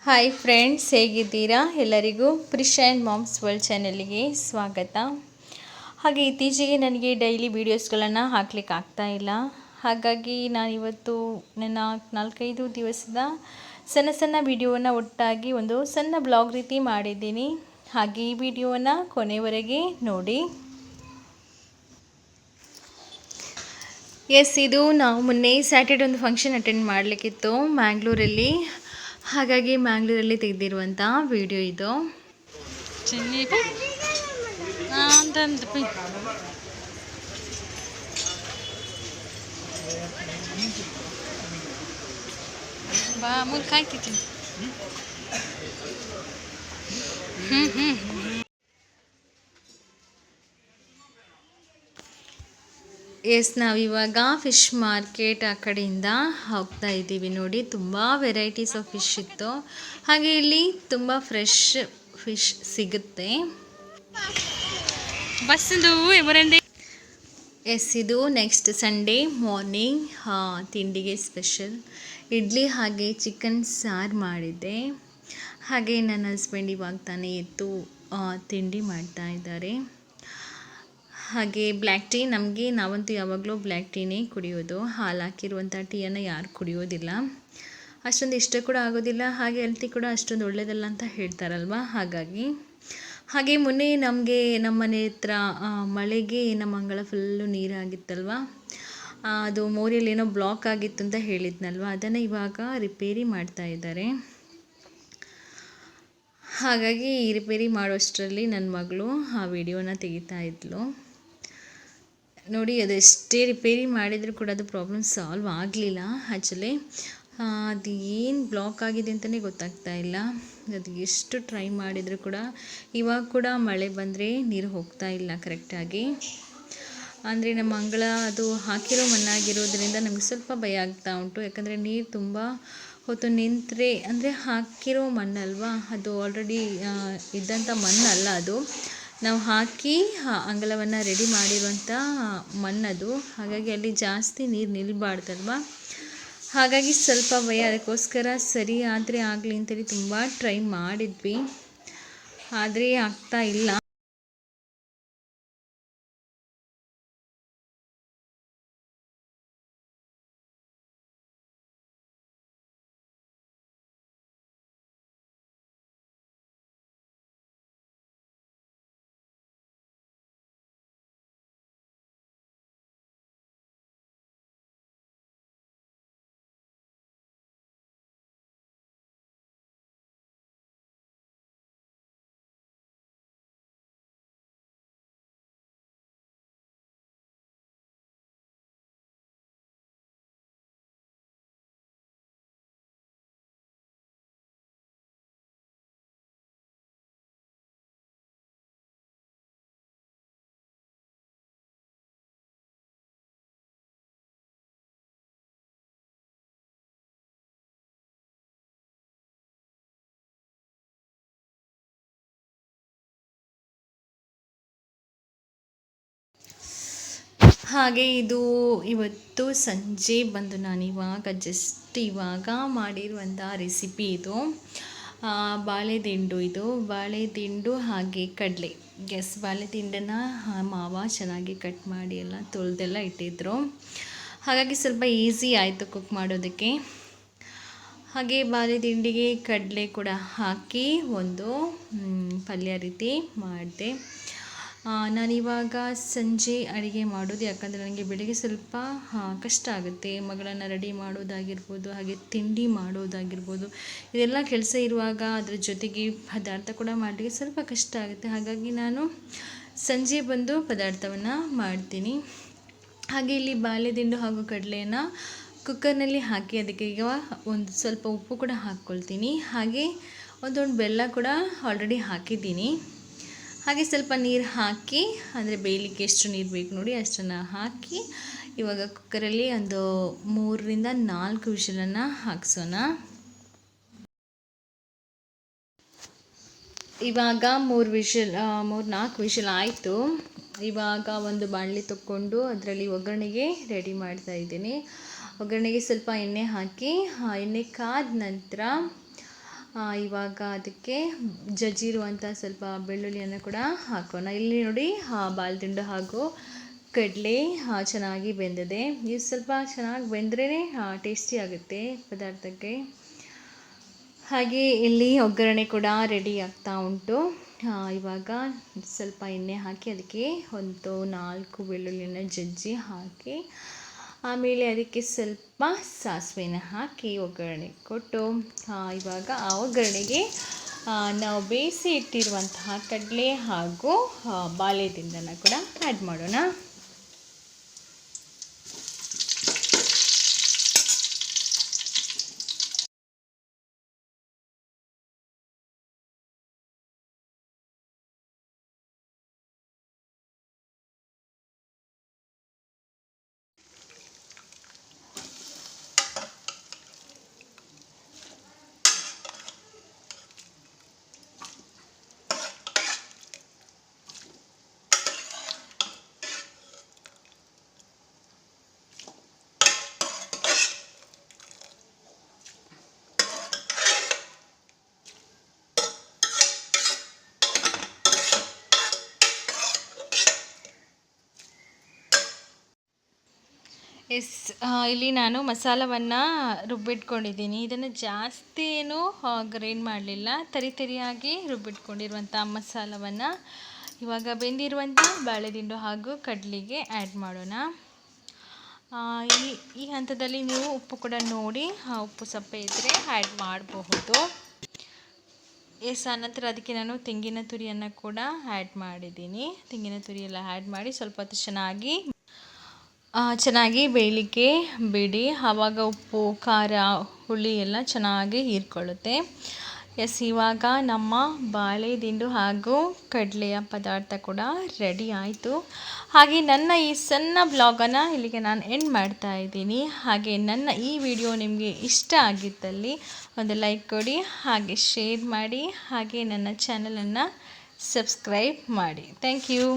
Hi friends, ಹೇಗಿದ್ದೀರಾ? ಎಲ್ಲರಿಗೂ ಪ್ರಿಶ್ and moms world ಚಾನಲ್ಗೆ ಸ್ವಾಗತ. ಹಾಗೆ ಇತ್ತೀಚೆಗೆ ನನಗೆ ಡೈಲಿ ವೀಡಿಯೋಸ್ಗಳನ್ನು ಹಾಕ್ಲಿಕ್ಕೆ ಆಗ್ತಾ ಇಲ್ಲ. ಹಾಗಾಗಿ ನಾನಿವತ್ತು ನನ್ನ 4-5 ದಿವಸದ ಸಣ್ಣ ವೀಡಿಯೋವನ್ನು ಒಟ್ಟಾಗಿ ಒಂದು ಸಣ್ಣ ಬ್ಲಾಗ್ ರೀತಿ ಮಾಡಿದ್ದೀನಿ. ಹಾಗೆ ಈ ವಿಡಿಯೋವನ್ನು ಕೊನೆವರೆಗೆ ನೋಡಿ. ಇದು ನಾವು ಮೊನ್ನೆ ಸ್ಯಾಟರ್ಡೆ ಒಂದು ಫಂಕ್ಷನ್ ಅಟೆಂಡ್ ಮಾಡಲಿಕ್ಕಿತ್ತು ಮ್ಯಾಂಗ್ಳೂರಲ್ಲಿ. ಹಾಗಾಗಿ ಮ್ಯಾಂಗ್ಳೂರಲ್ಲಿ ತೆಗೆದಿರುವಂಥ ವಿಡಿಯೋ ಇದು. ನಾವಿವಾಗ ಫಿಶ್ ಮಾರ್ಕೆಟ್ ಆ ಕಡೆಯಿಂದ ಹೋಗ್ತಾ ಇದ್ದೀವಿ. ನೋಡಿ, ತುಂಬ ವೆರೈಟೀಸ್ ಆಫ್ ಫಿಶ್ ಇತ್ತು. ಹಾಗೆ ಇಲ್ಲಿ ತುಂಬ ಫ್ರೆಶ್ ಫಿಶ್ ಸಿಗುತ್ತೆ. ಇದು ನೆಕ್ಸ್ಟ್ ಸಂಡೇ ಮಾರ್ನಿಂಗ್ ತಿಂಡಿಗೆ ಸ್ಪೆಷಲ್ ಇಡ್ಲಿ ಹಾಗೆ ಚಿಕನ್ ಸಾರು ಮಾಡಿದ್ದೆ. ಹಾಗೆ ನನ್ನ ಹಸ್ಬೆಂಡ್ ಇವಾಗ ತಾನೇ ಎದ್ದು ತಿಂಡಿ ಮಾಡ್ತಾ ಇದ್ದಾರೆ. ಹಾಗೆ ಬ್ಲ್ಯಾಕ್ ಟೀ, ನಾವಂತೂ ಯಾವಾಗಲೂ ಬ್ಲ್ಯಾಕ್ ಟೀನೇ ಕುಡಿಯೋದು. ಹಾಲು ಹಾಕಿರುವಂಥ ಟೀಯನ್ನು ಯಾರು ಕುಡಿಯೋದಿಲ್ಲ, ಅಷ್ಟೊಂದು ಇಷ್ಟ ಕೂಡ ಆಗೋದಿಲ್ಲ. ಹಾಗೆ ಹೆಲ್ತಿ ಕೂಡ ಅಷ್ಟೊಂದು ಒಳ್ಳೆಯದಲ್ಲ ಅಂತ ಹೇಳ್ತಾರಲ್ವ. ಹಾಗೆ ಮೊನ್ನೆ ನಮ್ಮ ಮನೆ ಹತ್ರ ಮಳೆಗೆ ನಮ್ಮ ಅಂಗಳ ಫುಲ್ಲು ನೀರಾಗಿತ್ತಲ್ವ. ಅದು ಮೋರಿಯಲ್ಲಿ ಏನೋ ಬ್ಲಾಕ್ ಆಗಿತ್ತು ಅಂತ ಹೇಳಿದ್ನಲ್ವ, ಅದನ್ನು ಇವಾಗ ರಿಪೇರಿ ಮಾಡ್ತಾ ಇದ್ದಾರೆ. ಹಾಗಾಗಿ ರಿಪೇರಿ ಮಾಡೋಷ್ಟರಲ್ಲಿ ನನ್ನ ಮಗಳು ಆ ವಿಡಿಯೋನ ತೆಗಿತಾ ಇದ್ಲು. ನೋಡಿ, ಅದೆಷ್ಟೇ ರಿಪೇರಿ ಮಾಡಿದರೂ ಕೂಡ ಅದು ಪ್ರಾಬ್ಲಮ್ ಸಾಲ್ವ್ ಆಗಲಿಲ್ಲ. ಆ್ಯಕ್ಚುಲಿ ಅದು ಏನು ಬ್ಲಾಕ್ ಆಗಿದೆ ಅಂತಲೇ ಗೊತ್ತಾಗ್ತಾ ಇಲ್ಲ. ಅದು ಎಷ್ಟು ಟ್ರೈ ಮಾಡಿದರೂ ಕೂಡ ಇವಾಗ ಕೂಡ ಮಳೆ ಬಂದರೆ ನೀರು ಹೋಗ್ತಾ ಇಲ್ಲ ಕರೆಕ್ಟಾಗಿ. ಅಂದರೆ ನಮ್ಮ ಅಂಗಳ ಅದು ಹಾಕಿರೋ ಮಣ್ಣಾಗಿರೋದ್ರಿಂದ ನಮಗೆ ಸ್ವಲ್ಪ ಭಯ ಆಗ್ತಾ ಉಂಟು. ಯಾಕಂದರೆ ನೀರು ತುಂಬ ಹೊತ್ತು ನಿಂತರೆ, ಅಂದರೆ ಹಾಕಿರೋ ಮಣ್ಣಲ್ವಾ, ಅದು ಆಲ್ರೆಡಿ ಇದ್ದಂಥ ಮಣ್ಣಲ್ಲ, ಅದು ನಾವು ಹಾಕಿ ಅಂಗಳವನ್ನು ರೆಡಿ ಮಾಡಿರುವಂಥ ಮಣ್ಣದು. ಹಾಗಾಗಿ ಅಲ್ಲಿ ಜಾಸ್ತಿ ನೀರು ನಿಲ್ಲಬಾರ್ದಲ್ವ. ಹಾಗಾಗಿ ಸ್ವಲ್ಪ ಭಯ. ಅದಕ್ಕೋಸ್ಕರ ಸರಿ ಆದರೆ ಆಗಲಿ ಅಂತೇಳಿ ತುಂಬ ಟ್ರೈ ಮಾಡಿದ್ವಿ, ಆದರೆ ಆಗ್ತಾ ಇಲ್ಲ. ಹಾಗೆ ಇದು ಇವತ್ತು ಸಂಜೆ ಬಂದು ನಾನು ಇವಾಗ ಮಾಡಿರುವಂಥ ರೆಸಿಪಿ ಇದು. ಬಾಳೆದಿಂಡು ಹಾಗೆ ಕಡಲೆ. ಬಾಳೆದಿಂಡನ್ನು ಮಾವ ಚೆನ್ನಾಗಿ ಕಟ್ ಮಾಡಿ ಎಲ್ಲ ತೊಳೆದೆಲ್ಲ ಇಟ್ಟಿದ್ರು. ಹಾಗಾಗಿ ಸ್ವಲ್ಪ ಈಸಿ ಆಯಿತು ಕುಕ್ ಮಾಡೋದಕ್ಕೆ. ಹಾಗೆ ಬಾಳೆದಿಂಡಿಗೆ ಕಡಲೆ ಕೂಡ ಹಾಕಿ ಒಂದು ಪಲ್ಯ ರೀತಿ ಮಾಡಿದೆ. ನಾನಿವಾಗ ಸಂಜೆ ಅಡುಗೆ ಮಾಡೋದು, ಯಾಕಂದರೆ ನನಗೆ ಬೆಳಗ್ಗೆ ಸ್ವಲ್ಪ ಕಷ್ಟ ಆಗುತ್ತೆ. ಮಗಳನ್ನು ರೆಡಿ ಮಾಡೋದಾಗಿರ್ಬೋದು, ಹಾಗೆ ತಿಂಡಿ ಮಾಡೋದಾಗಿರ್ಬೋದು, ಇದೆಲ್ಲ ಕೆಲಸ ಇರುವಾಗ ಅದರ ಜೊತೆಗೆ ಪದಾರ್ಥ ಕೂಡ ಮಾಡಲಿಕ್ಕೆ ಸ್ವಲ್ಪ ಕಷ್ಟ ಆಗುತ್ತೆ. ಹಾಗಾಗಿ ನಾನು ಸಂಜೆ ಬಂದು ಪದಾರ್ಥವನ್ನು ಮಾಡ್ತೀನಿ. ಹಾಗೆ ಇಲ್ಲಿ ಬಾಳೆದಿಂಡು ಹಾಗೂ ಕಡಲೆಯನ್ನು ಕುಕ್ಕರ್ನಲ್ಲಿ ಹಾಕಿ ಅದಕ್ಕೆ ಈಗ ಒಂದು ಸ್ವಲ್ಪ ಉಪ್ಪು ಕೂಡ ಹಾಕ್ಕೊಳ್ತೀನಿ. ಹಾಗೆ ಒಂದೊಂದು ಬೆಲ್ಲ ಕೂಡ ಆಲ್ರೆಡಿ ಹಾಕಿದ್ದೀನಿ. ಹಾಗೆ ಸ್ವಲ್ಪ ನೀರು ಹಾಕಿ, ಅಂದರೆ ಬೇಯಲಿಕ್ಕೆ ಎಷ್ಟು ನೀರು ಬೇಕು ನೋಡಿ ಅಷ್ಟನ್ನು ಹಾಕಿ ಇವಾಗ ಕುಕ್ಕರಲ್ಲಿ ಒಂದು 3-4 ವಿಷಲನ್ನು ಹಾಕ್ಸೋಣ. ಇವಾಗ 3-4 ವಿಷಲ್ ಆಯಿತು. ಇವಾಗ ಒಂದು ಬಾಣಲಿ ತಗೊಂಡು ಅದರಲ್ಲಿ ಒಗ್ಗರಣೆಗೆ ರೆಡಿ ಮಾಡ್ತಾ ಇದ್ದೀನಿ. ಒಗ್ಗರಣೆಗೆ ಸ್ವಲ್ಪ ಎಣ್ಣೆ ಹಾಕಿ, ಎಣ್ಣೆ ಕಾದ ನಂತರ ಇವಾಗ ಅದಕ್ಕೆ ಜಜ್ಜಿರುವಂಥ ಸ್ವಲ್ಪ ಬೆಳ್ಳುಳ್ಳಿಯನ್ನು ಕೂಡ ಹಾಕೋಣ. ಇಲ್ಲಿ ನೋಡಿ ಬಾಳೆದಿಂಡು ಹಾಗೂ ಕಡಲೆ ಚೆನ್ನಾಗಿ ಬೆಂದಿದೆ. ಇದು ಸ್ವಲ್ಪ ಚೆನ್ನಾಗಿ ಬೆಂದ್ರೇ ಟೇಸ್ಟಿ ಆಗುತ್ತೆ ಪದಾರ್ಥಕ್ಕೆ. ಹಾಗೆ ಇಲ್ಲಿ ಒಗ್ಗರಣೆ ಕೂಡ ರೆಡಿ ಆಗ್ತಾ ಉಂಟು. ಇವಾಗ ಸ್ವಲ್ಪ ಎಣ್ಣೆ ಹಾಕಿ ಅದಕ್ಕೆ ಒಂದು 4 ಬೆಳ್ಳುಳ್ಳಿನ ಜಜ್ಜಿ ಹಾಕಿ ಆಮೇಲೆ ಅದಕ್ಕೆ ಸ್ವಲ್ಪ ಸಾಸಿವೆನ ಹಾಕಿ ಒಗ್ಗರಣೆ ಕೊಟ್ಟು ಇವಾಗ ಆ ಒಗ್ಗರಣೆಗೆ ನಾವು ಬೇಯಿಸಿ ಇಟ್ಟಿರುವಂತಹ ಕಡಲೆ ಹಾಗೂ ಬಾಳೆದಿಂಡನ್ನು ಕೂಡ ಆ್ಯಡ್ ಮಾಡೋಣ. ಇಲ್ಲಿ ನಾನು ಮಸಾಲವನ್ನು ರುಬ್ಬಿಟ್ಕೊಂಡಿದ್ದೀನಿ. ಇದನ್ನು ಜಾಸ್ತಿ ಏನು ಗ್ರೈಂಡ್ ಮಾಡಲಿಲ್ಲ, ತರಿಯಾಗಿ ರುಬ್ಬಿಟ್ಕೊಂಡಿರುವಂಥ ಮಸಾಲವನ್ನು ಇವಾಗ ಬೆಂದಿರುವಂಥ ಬಾಳೆದಿಂಡು ಹಾಗೂ ಕಡಲೆಗೆ ಆ್ಯಡ್ ಮಾಡೋಣ. ಈ ಹಂತದಲ್ಲಿ ನೀವು ಉಪ್ಪು ಕೂಡ ನೋಡಿ, ಉಪ್ಪು ಸಪ್ಪೆ ಇದ್ದರೆ ಆ್ಯಡ್ ಮಾಡಬಹುದು. ಆನಂತರ ಅದಕ್ಕೆ ನಾನು ತೆಂಗಿನ ತುರಿಯನ್ನು ಕೂಡ ಆ್ಯಡ್ ಮಾಡಿದ್ದೀನಿ. ತೆಂಗಿನ ತುರಿ ಎಲ್ಲ ಆ್ಯಡ್ ಮಾಡಿ ಸ್ವಲ್ಪ ಹೊತ್ತು ಚೆನ್ನಾಗಿ ಬೇಯಲಿಕ್ಕೆ ಬಿಡಿ. ಆವಾಗ ಉಪ್ಪು, ಖಾರ, ಹುಳಿ ಎಲ್ಲ ಚೆನ್ನಾಗಿ ಹೀರ್ಕೊಳ್ಳುತ್ತೆ. ಇವಾಗ ನಮ್ಮ ಬಾಳೆದಿಂಡು ಹಾಗೂ ಕಡಲೆಯ ಪದಾರ್ಥ ಕೂಡ ರೆಡಿ ಆಯಿತು. ಹಾಗೆ ನನ್ನ ಈ ಸಣ್ಣ ಬ್ಲಾಗನ್ನು ಇಲ್ಲಿಗೆ ನಾನು ಎಂಡ್ ಮಾಡ್ತಾ ಇದ್ದೀನಿ. ಹಾಗೆ ನನ್ನ ಈ ವಿಡಿಯೋ ನಿಮಗೆ ಇಷ್ಟ ಆಗಿದ್ದಲ್ಲಿ ಒಂದು ಲೈಕ್ ಕೊಡಿ, ಹಾಗೆ ಶೇರ್ ಮಾಡಿ, ಹಾಗೆ ನನ್ನ ಚಾನಲನ್ನು ಸಬ್ಸ್ಕ್ರೈಬ್ ಮಾಡಿ. Thank you.